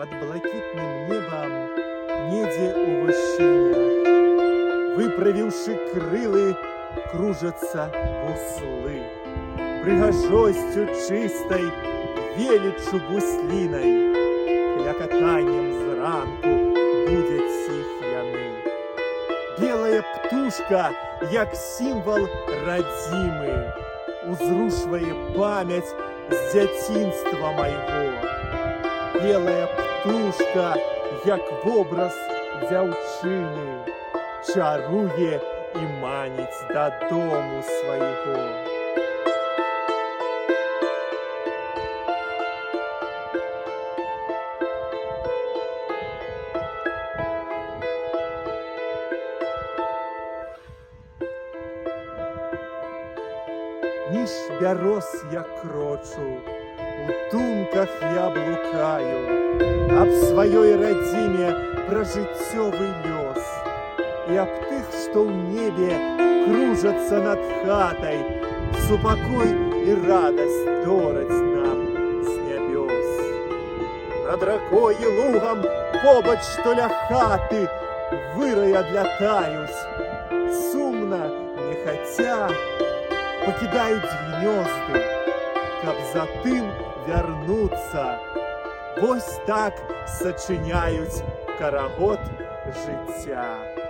под блакитным небом, недзе у вышынях. Выправіўшы крылы, кружатся буслы. Прыгажосцю чыстай, веліччу буслінай, клякатаннем зранку будзяць іх яны. Белая птушка, як сімвал радзімы, узрушвае памяць з дзяцінства майго. Белая птушка, як вобраз дзяўчыны, чаруе і маніць дадому свайго. Між бяроз я крочу, у думках я блукаю, аб сваёй радзіме пра жыццёвы лёс і аб тых, што ў небе кружацца над хатай, супакой і радасць дораць нам з нябёс. Над ракой і лугам побач, што ля хаты, вырай адлятаюць, сумна, нехаця, пакідаюць гнёзды, каб затым вярнуцца. Вось так сачыняюць карагод жыцця.